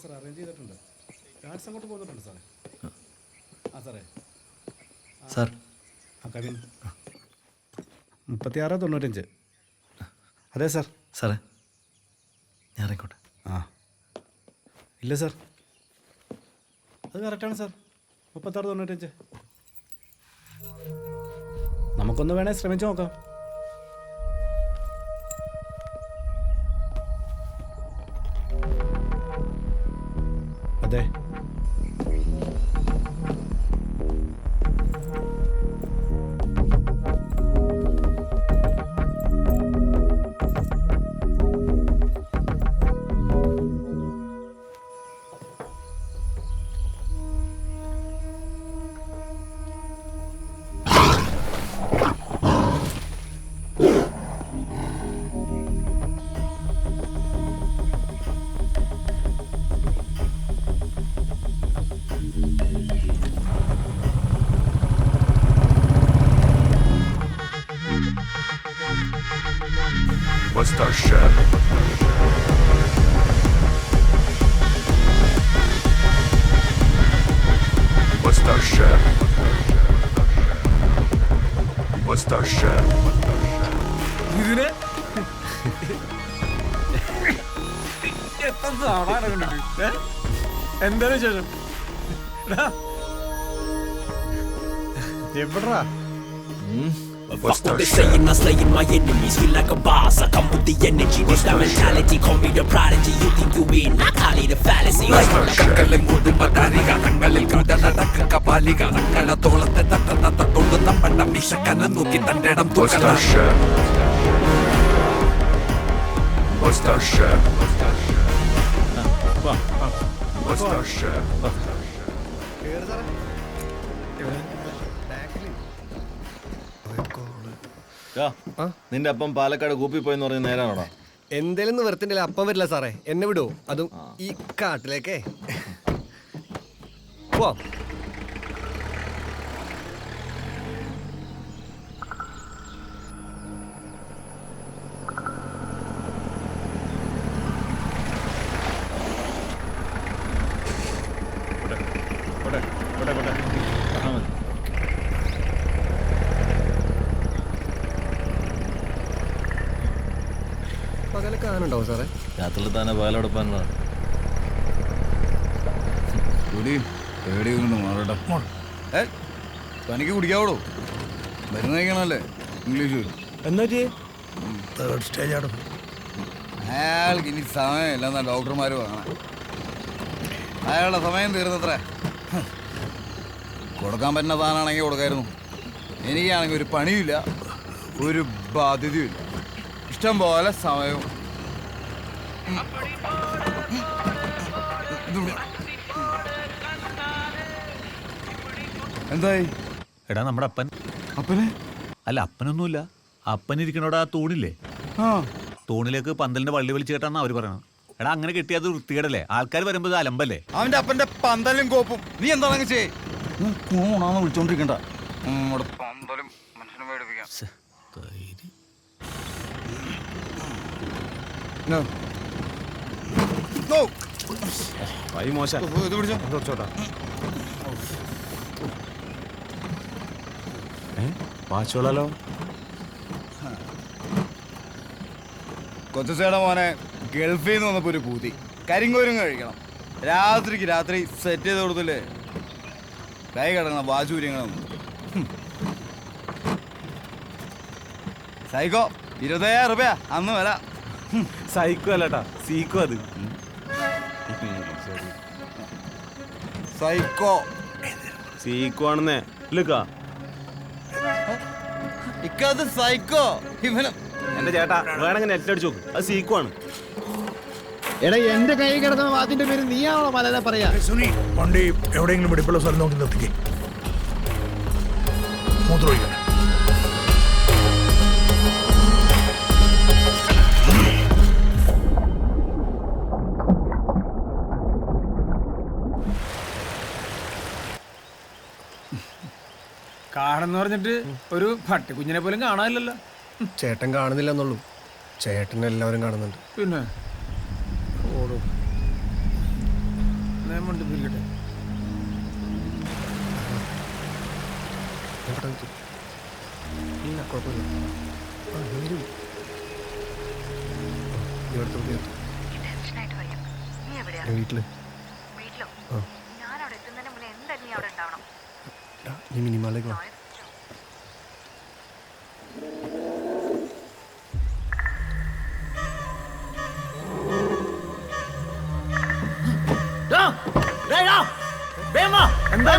Sir arrange ചെയ്തിട്ടുണ്ട്. Cards അങ്ങോട്ട് പോന്നിട്ടുണ്ട് സാറേ. ആ സാറേ. സാർ കവിൻ 3695. അതെ സാർ. സാറേ ഞാൻ ഇറങ്ങിക്കോട്ടെ? ഇല്ല സാർ, അത് കറക്റ്റാണ് സാർ. 3695. നമുക്കൊന്ന് വേണേൽ ശ്രമിച്ചു നോക്കാം. അതെ. What's our chef? What's our chef? What's our chef? ഇതിനെ എത്ര നാളാണ് കണ്ടിട്ട്? എന്താണ് ശേഷം എവിടാ? What's Fuck what our they chef? saying, I'm slaying my enemies. Feel like a boss, I come with the energy. This that mentality, call me the prodigy. You think you win, I call it a fallacy. What's our chef? What's our chef? What's our chef? നിന്റെ അപ്പം പാലക്കാട് കൂപ്പി പോയെന്ന് പറഞ്ഞ നേരാണോടാ? എന്തേലും നിവർത്തിൻ്റെ അപ്പം വരില്ല സാറേ, എന്നെ വിടുവോ? അതും ഈ കാട്ടിലേക്കേ. പോ. പകലൊക്കെ ആനുണ്ടാവും സാറേ? രാത്രിയിൽ തന്നെ പാലോടൊപ്പാനുള്ള തനിക്ക് കുടിക്കാവൂടോ? മരുന്ന് കഴിക്കണല്ലേ ഇംഗ്ലീഷ്. എന്നിട്ട് തേർഡ് സ്റ്റേജ് ആടും. അയാൾക്ക് ഇനി സമയമില്ലെന്നാ ഡോക്ടർമാർ പറയണേ. അയാളുടെ സമയം തീർന്നത്രേ. കൊടുക്കാൻ പറ്റുന്ന താനാണെങ്കിൽ കൊടുക്കായിരുന്നു. എനിക്കാണെങ്കിൽ ഒരു പണിയില്ല, ഒരു ബാധ്യതയുമില്ല, ഇഷ്ടം പോലെ സമയവും. എന്തായി? എടാ നമ്മുടെ അപ്പൻ. അപ്പനെ? അല്ല അപ്പനൊന്നുമില്ല, അപ്പനിരിക്കണോടാ ആ തൂണില്ലേ, തൂണിലേക്ക് പന്തലിന്റെ വള്ളി വലിച്ചു കേട്ടാന്ന് അവര് പറയണം. എടാ അങ്ങനെ കെട്ടിയത് വൃത്തികേടല്ലേ, ആൾക്കാർ വരുമ്പോ ഇത് അലമ്പല്ലേ. അവന്റെ അപ്പന്റെ പന്തലും കോപ്പും നീ എന്താണെന്ന് ചെയ്യ്. കൂണാന്ന് വിളിച്ചോണ്ടിരിക്കണ്ട. പന്തലും മനുഷ്യനെ മേടിപ്പിക്കാം. ഇത് പിടിച്ചോട്ടാ. വാച്ചോളാലോ. കൊച്ചേടെ മോനെ ഗൾഫിൽ നിന്ന് വന്നപ്പോ ഒരു പൂതി കരിങ്കോരും കഴിക്കണം. രാത്രിക്ക് രാത്രി സെറ്റ് ചെയ്ത് കൊടുത്തില്ലേ, കൈ കിടക്കണം വാചൂര്യങ്ങളൊന്നും. സൈക്കോ 20,000 രൂപ അന്ന് വരാം. സൈക്കോ അല്ലട്ടാ, സീക്കോ. അത് സൈക്കോ സീക്കോ ആണെന്നേ. ഇക്കത് സൈക്കോ. ഇവനും എന്റെ ചേട്ടാ വേണമെങ്കിൽ നെറ്റ് അടിച്ചു നോക്ക്, അത് സീക്കോ ആണ്. എടാ എന്റെ കൈ കിടക്കുന്ന വാതിന്റെ പേര് നീയാണോ മലയാള പറയാ? സുനി വണ്ടി എവിടെയെങ്കിലും വെടിപ്പുള്ള സ്ഥലം നോക്കി നിർത്തിക്കേ. മൂത്രമൊഴിക്കണം. കാണുന്ന പറഞ്ഞിട്ട് ഒരു പട്ടിക്കുഞ്ഞിനെ പോലും കാണാനില്ലല്ലോ. ചേട്ടൻ കാണുന്നില്ലെന്നുള്ളൂ, ചേട്ടൻ എല്ലാവരും കാണുന്നുണ്ട്. പിന്നെ ഓടും നിയമണ്ട് പിരിക്കട്ടെ. ഇല്ല കുഴപ്പമില്ല. വീട്ടില് നീ മിനിമാളിലേക്ക് വാ. എന്താ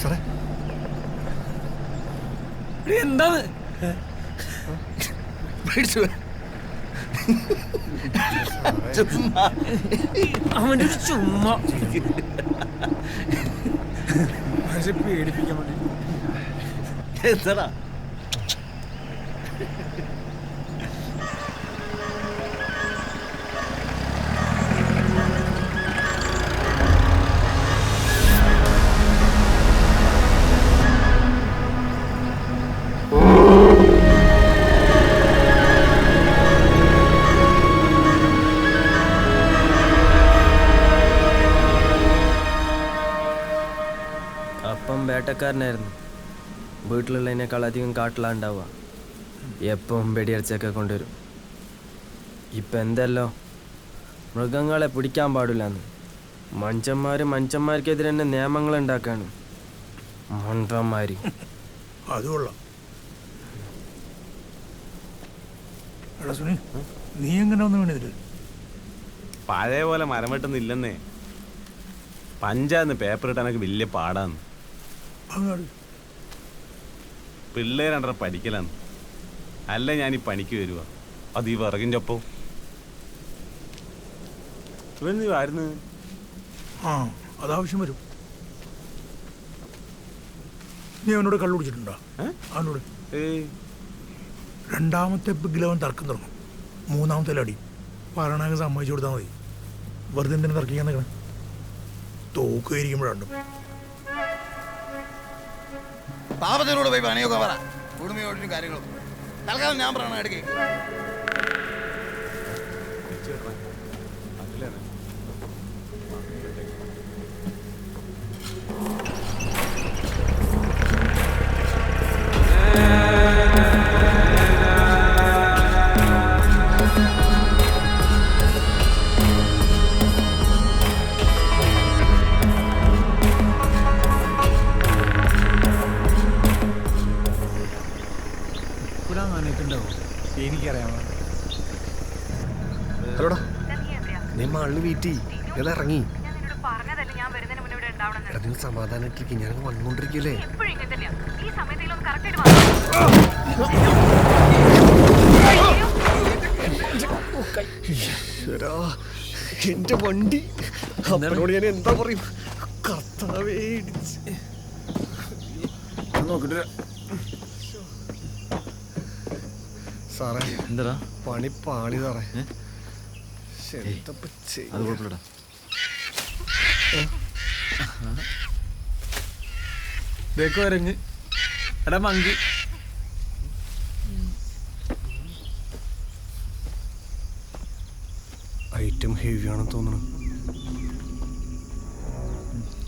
സാറേ എന്താണ് അവൻ്റെ ഒരു ചുമ്മാ പേടിപ്പിക്കാൻ വേണ്ടി. എന്താടാ അപ്പം വേട്ടക്കാരനായിരുന്നു. വീട്ടിലുള്ളതിനേക്കാൾ അധികം കാട്ടിലാണ്ടാവുക. എപ്പം വെടിയടിച്ചൊക്കെ കൊണ്ടുവരും. ഇപ്പം എന്തല്ലോ മൃഗങ്ങളെ പിടിക്കാൻ പാടില്ലെന്ന് മനുഷ്യന്മാർക്കെതിരെ തന്നെ നിയമങ്ങൾ ഉണ്ടാക്കാണ്. മണ്ടന്മാര്. അത് കൊള്ളാം. എടാ സുനി, നീ എങ്ങനെ ഒന്ന് വേണിതില്? പഴയ പോലെ മരം വെട്ടുന്നില്ലെന്നേ. പഞ്ചായത്ത് പേപ്പർ ഇട്ടാനൊക്കെ വലിയ പാടാന്ന്. അങ്ങാട് പിള്ളേരണ്ടര പഠിക്കലാന്ന്. അല്ല ഞാൻ ഈ പണിക്ക് വരുക, അത് ഈ വിറകിൻ്റെ ഒപ്പം. ആയിരുന്നു ആ അതാവശ്യം വരും. നീ അവനോട് കള്ളു കുടിച്ചിട്ടുണ്ടോ? അവനോട് രണ്ടാമത്തെ ബിഗിലവൻ തർക്കം തുടങ്ങും, മൂന്നാമത്തെ അടി പറയണമെങ്കിൽ സമ്മതിച്ചു കൊടുത്താൽ മതി. വെറുതെ എന്തിനു തർക്കിക്കാൻ നിൽക്കണം? തോക്കുമായിരിക്കുമ്പോഴുണ്ട്. പാപത്തിനോട് പോയി പണിയൊക്കെ പറ, കുടുംബയോടും കാര്യങ്ങളും. തൽക്കാലം ഞാൻ പറയണ ഇടയ്ക്ക് ഹലോടാ, നീ മാളിൽ വെയിറ്റ് ചെയ്യ്, ഇത് ഇറങ്ങി. നിങ്ങൾ സമാധാനായിട്ടിരിക്കും, ഞാനങ്ങ് വന്നുകൊണ്ടിരിക്കല്ലേ. എന്റെ വണ്ടി അപ്പനോട് ഞാൻ എന്താ പറയും? കർത്താവേ, നോക്കിട്ട് സാറേ. എന്താ പണി പാളി സാറേ. അത് കുഴപ്പമില്ലടാ. ഇറങ്ങ് എടാ മങ്കി. ഐറ്റം ഹെവി ആണെന്ന് തോന്നുന്നു.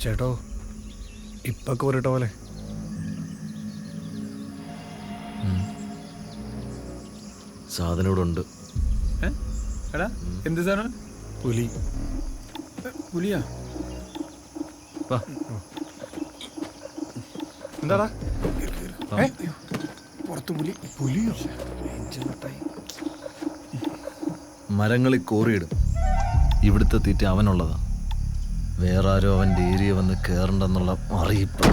ചേട്ടോ ഇപ്പൊ കോരിട്ട പോലെ. സാധനം ഇവിടെ ഉണ്ട്. എടാ എന്ത് സാധനം? പുലി. പുലിയാ? എന്താടാ പുറത്തു പുലി? പുലിയോ? മരങ്ങളിൽ കോറിയിടും. ഇവിടുത്തെ തീറ്റ അവനുള്ളതാ. വേറെ ആരോ അവൻ്റെ ഏരിയ വന്ന് കയറണ്ടെന്നുള്ള അറിയിപ്പ്.